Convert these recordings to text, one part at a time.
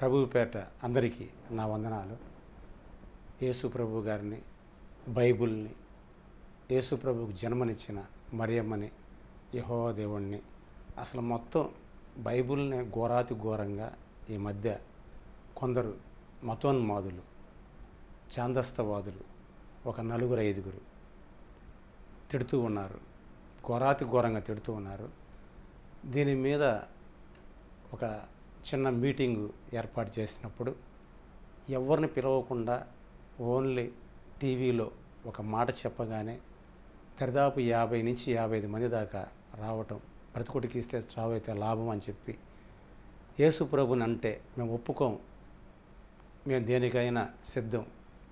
ప్రభువు పేట అందరికీ నా వందనాలు. యేసు ప్రభు గారిని, బైబుల్ని, యేసు ప్రభువుకు జన్మనిచ్చిన మరియమ్మని, యెహోవా దేవుణ్ణి, అసలు మొత్తం బైబుల్ని ఘోరాతి ఘోరంగా ఈ మధ్య కొందరు మతోన్మాదులు, ఛాందస్తవాదులు, ఒక 4-5 తిడుతూ ఉన్నారు. ఘోరాతి ఘోరంగా తిడుతూ ఉన్నారు. దీని మీద ఒక చిన్న మీటింగు ఏర్పాటు చేసినప్పుడు ఎవరిని పిలవకుండా ఓన్లీ టీవీలో ఒక మాట చెప్పగానే దరిదాపు 50 నుంచి 55 మంది దాకా రావటం, బ్రతుకుడికి ఇస్తే చావైతే లాభం అని చెప్పి, యేసు ప్రభుని అంటే మేము ఒప్పుకోం, మేము దేనికైనా సిద్ధం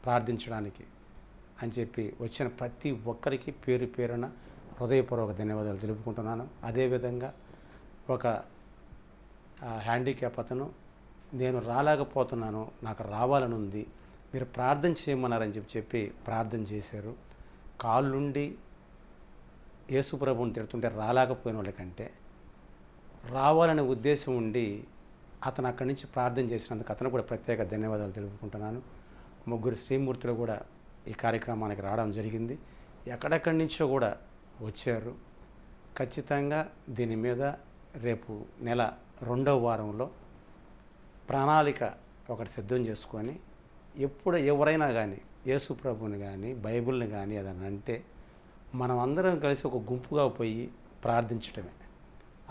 ప్రార్థించడానికి అని చెప్పి వచ్చిన ప్రతి ఒక్కరికి పేరు పేరున హృదయపూర్వక ధన్యవాదాలు తెలుపుకుంటున్నాను. అదేవిధంగా ఒక హ్యాండిక్యాప్ అతను, నేను రాలేకపోతున్నాను, నాకు రావాలని ఉంది, మీరు ప్రార్థన చేయమన్నారని చెప్పి ప్రార్థన చేశారు. కాళ్ళుండి యేసు ప్రభుని తిడుతుంటే రాలేకపోయిన వాళ్ళకంటే రావాలనే ఉద్దేశం ఉండి అతను అక్కడి నుంచి ప్రార్థన చేసినందుకు అతను కూడా ప్రత్యేక ధన్యవాదాలు తెలుపుకుంటున్నాను. 3 శ్రీమూర్తులు కూడా ఈ కార్యక్రమానికి రావడం జరిగింది. ఎక్కడెక్కడి నుంచో కూడా వచ్చారు. ఖచ్చితంగా దీని మీద రేపు నెల 2వ వారంలో ప్రణాళిక ఒకటి సిద్ధం చేసుకొని, ఎప్పుడు ఎవరైనా కానీ యేసు ప్రభుని కానీ బైబిల్ని కానీ ఏదైనా అంటే మనం అందరం కలిసి ఒక గుంపుగా పోయి ప్రార్థించడమే,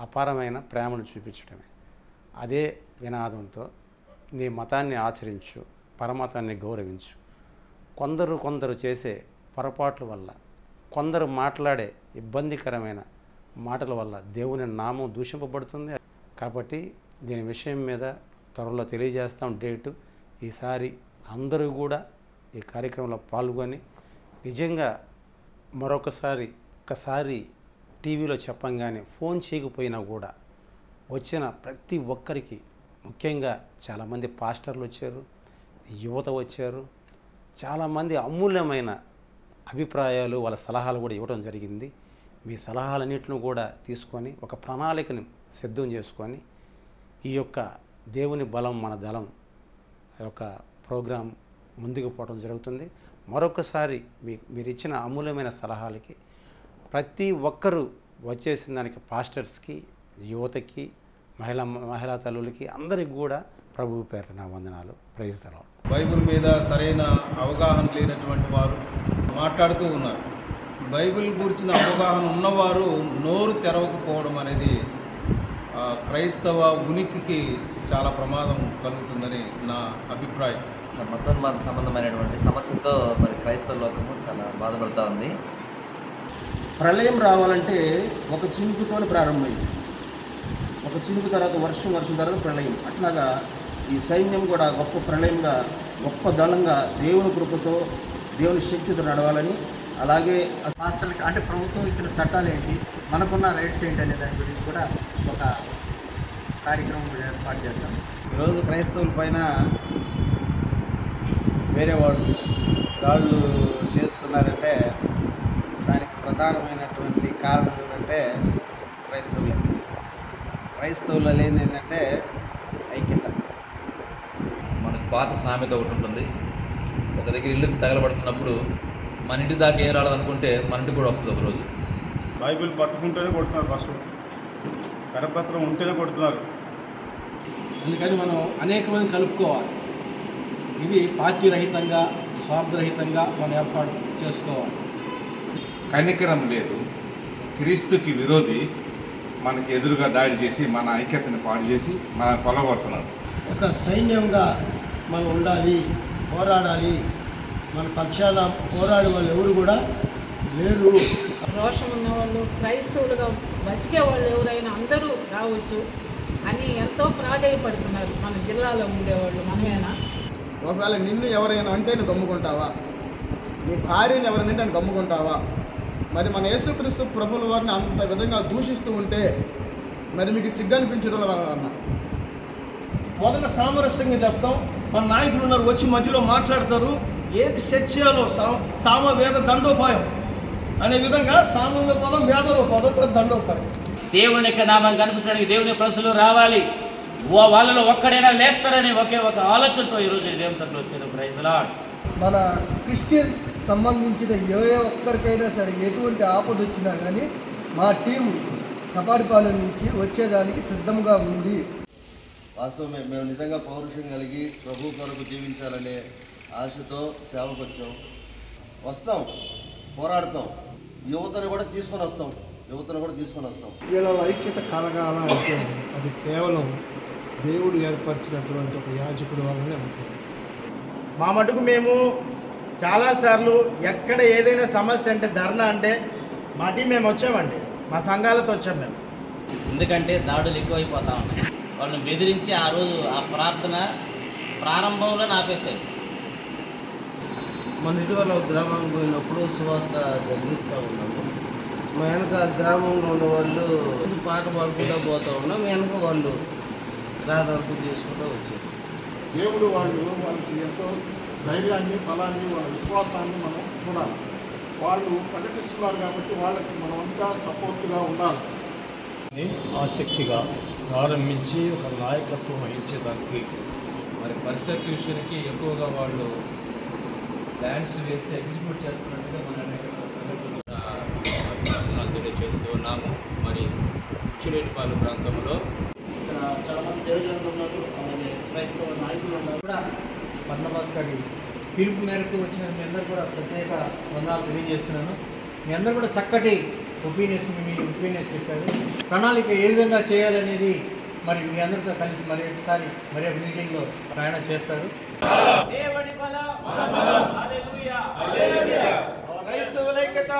అపారమైన ప్రేమను చూపించడమే. అదే వినాదంతో నీ మతాన్ని ఆచరించు, పరమతాన్ని గౌరవించు. కొందరు చేసే పొరపాట్ల వల్ల, కొందరు మాట్లాడే ఇబ్బందికరమైన మాటల వల్ల దేవుని నామం దూషింపబడుతుంది. కాబట్టి దీని విషయం మీద త్వరలో తెలియజేస్తాం డేటు. ఈసారి అందరూ కూడా ఈ కార్యక్రమంలో పాల్గొని నిజంగా మరొకసారి టీవీలో చెప్పంగానే ఫోన్ చేయకపోయినా కూడా వచ్చిన ప్రతి ఒక్కరికి, ముఖ్యంగా చాలామంది పాస్టర్లు వచ్చారు, యువత వచ్చారు, చాలామంది అమూల్యమైన అభిప్రాయాలు, వాళ్ళ సలహాలు కూడా ఇవ్వడం జరిగింది. మీ సలహాలన్నింటిని కూడా తీసుకొని ఒక ప్రణాళికను సిద్ధం చేసుకొని ఈ యొక్క దేవుని బలం మన దళం యొక్క ప్రోగ్రాం ముందుకు పోవడం జరుగుతుంది. మరొకసారి మీరు ఇచ్చిన అమూల్యమైన సలహాలకి ప్రతి ఒక్కరూ వచ్చేసిన దానికి పాస్టర్స్కి, యువతకి, మహిళా తల్లులకి అందరికి కూడా ప్రభువు పేరు నా వందనాలు. Praise the lord. బైబిల్ మీద సరైన అవగాహన లేనటువంటి వారు మాట్లాడుతూ ఉన్నారు. బైబిల్ గురించిన అవగాహన ఉన్నవారు నోరు తెరవకపోవడం అనేది క్రైస్తవ ఉనికికి చాలా ప్రమాదం కలుగుతుందని నా అభిప్రాయం. మతోన్మాద సంబంధమైనటువంటి సమస్యతో మరి క్రైస్తవ లోకము చాలా బాధపడుతూ ఉంది. ప్రళయం రావాలంటే ఒక చినుకుతో ప్రారంభమైంది. ఒక చినుకు తర్వాత వర్షం తర్వాత ప్రళయం. అట్లాగా ఈ సైన్యం కూడా గొప్ప ప్రళయంగా, గొప్ప దళంగా దేవుని కృపతో, దేవుని శక్తితో నడవాలని, అలాగే అసలు అంటే ప్రభుత్వం ఇచ్చిన చట్టాలు ఏంటి, మనకున్న రైట్స్ ఏంటి అనే దాని గురించి కూడా ఒక కార్యక్రమం ఏర్పాటు చేస్తాం. ఈరోజు క్రైస్తవుల పైన వేరే వాళ్ళు దాడులు చేస్తున్నారంటే దానికి ప్రధానమైనటువంటి కారణం ఏంటంటే క్రైస్తవులు లేనిది ఏంటంటే ఐక్యత. మనకు పాత సామెత ఒకటి ఉంటుంది, ఒక దగ్గర ఇల్లుకి తగలబడుతున్నప్పుడు మన ఇంటి దాకా ఏం రాలేదనుకుంటే మన ఇంటికి కూడా వస్తుంది ఒకరోజు. బైబిల్ పట్టుకుంటేనే కొడుతున్నారు, ఫస్ట్ కరపత్రం ఉంటేనే కొడుతున్నారు. అందుకని మనం అనేకమంది కలుపుకోవాలి. ఇది పార్టీ రహితంగా, స్వార్థరహితంగా మనం ఏర్పాటు చేసుకోవాలి. కనికరం లేదు, క్రీస్తుకి విరోధి మనకి ఎదురుగా దాడి చేసి మన ఐక్యతని పాడు చేసి మనం కొల్లగొడుతున్నారు. ఒక సైన్యంగా మనం ఉండాలి, పోరాడాలి. మన పక్షాన పోరాడే వాళ్ళు ఎవరు కూడా లేరు. రోషం ఉన్నవాళ్ళు, క్రైస్తవులుగా బతికే వాళ్ళు ఎవరైనా అందరూ రావచ్చు అని ఎంతో ప్రాధాన్యపడుతున్నారు మన జిల్లాలో ఉండేవాళ్ళు. మనమేనా? ఒకవేళ నిన్ను ఎవరైనా అంటే నువ్వు గమ్ముకుంటావా? నీ భార్యని ఎవరైనా అంటే నువ్వు గమ్ముకుంటావా? మరి మన యేసుక్రీస్తు ప్రభుల వారిని అంత విధంగా దూషిస్తూ ఉంటే మరి మీకు సిగ్గు అనిపించడం అన్న. మొదట సామరస్యంగా చెప్తాం. మన నాయకులు ఉన్నారు, వచ్చి మధ్యలో మాట్లాడతారు. ఏది సెట్ చేయాలో సామవేద దండోపాయం అనే విధంగా సామంలో పదం, వేదంలో పదం, దండోపాయం. దేవుని యొక్క నామం కనిపించడానికి దేవుని ప్రజలు రావాలి. వాళ్ళలో ఒక్కడైనా లేస్తారని ఒకే ఒక ఆలోచనతో ఈరోజు దేవుని సభలో వచ్చారు. Praise the lord. మన క్రిస్టియన్ సంబంధించిన ఏ ఒక్కరికైనా సరే ఎటువంటి ఆపద వచ్చినా కానీ మా టీం కపాడిపాలెం నుంచి వచ్చేదానికి సిద్ధంగా ఉంది. వాస్తవమే, మేము నిజంగా పౌరుషం కలిగి ప్రభు కొరకు జీవించాలనే ఆశతో సేవకు వచ్చాం. వస్తాం, పోరాడతాం, యువతను కూడా తీసుకొని వస్తాం. వీళ్ళ ఐక్యత కలగాల అంటే అది కేవలం దేవుడు ఏర్పరిచినటువంటి ఒక యాజకుడు వల్లనే అవుతుంది. మా మటుకు మేము చాలాసార్లు ఎక్కడ ఏదైనా సమస్య అంటే ధర్నా అంటే మా టీం మేము వచ్చామండి, మా సంఘాలతో వచ్చాం మేము. ఎందుకంటే దాడులు ఎక్కువైపోతా ఉన్నాయి. వాళ్ళని బెదిరించి ఆ రోజు ఆ ప్రార్థన ప్రారంభంలో ఆపేశారు. మన ఇటీవల గ్రామానికి పోయినప్పుడు సువార్త జరిగిస్తూ ఉన్నాము. మా వెనక గ్రామంలో ఉన్న వాళ్ళు పాట పాడుకుంటూ పోతూ ఉన్నాం. మా వెనక వాళ్ళు రాధార్పు చేసుకుంటూ వచ్చారు. దేవుడు వాళ్ళకి ఎంతో ధైర్యాన్ని, బలాన్ని, వాళ్ళ విశ్వాసాన్ని మనం చూడాలి. వాళ్ళు ప్రకటిస్తున్నారు కాబట్టి వాళ్ళకి మనమంతా సపోర్ట్గా ఉండాలి. ఆసక్తిగా ప్రారంభించి ఒక నాయకత్వం వహించేదానికి మరి పర్సెక్యూషన్కి ఎక్కువగా వాళ్ళు ప్లాన్స్ వేసి ఎగ్జిక్యూట్ చేస్తున్నట్టుగా మన తెలియజేస్తూ ఉన్నాము. మరి చిరేటిపాలెం ప్రాంతంలో ఇక్కడ చాలా మంది దేవుళ్ళు ఉన్నారు, అలాగే క్రైస్తవ నాయకులు ఉన్నారు. కూడా పద్మభాస్ గారి పిలుపు మేరకు వచ్చిన మీ అందరూ కూడా ప్రత్యేక వందనాలు తెలియజేస్తున్నాను. మీ అందరూ కూడా చక్కటి ఒపీనియన్స్ చెప్పారు. ప్రణాళిక ఏ విధంగా చేయాలనేది మరి మీ అందరితో కలిసి మరి ఒక మీటింగ్లో ప్రయాణం చేస్తారు. క్రైస్తవులైక్యత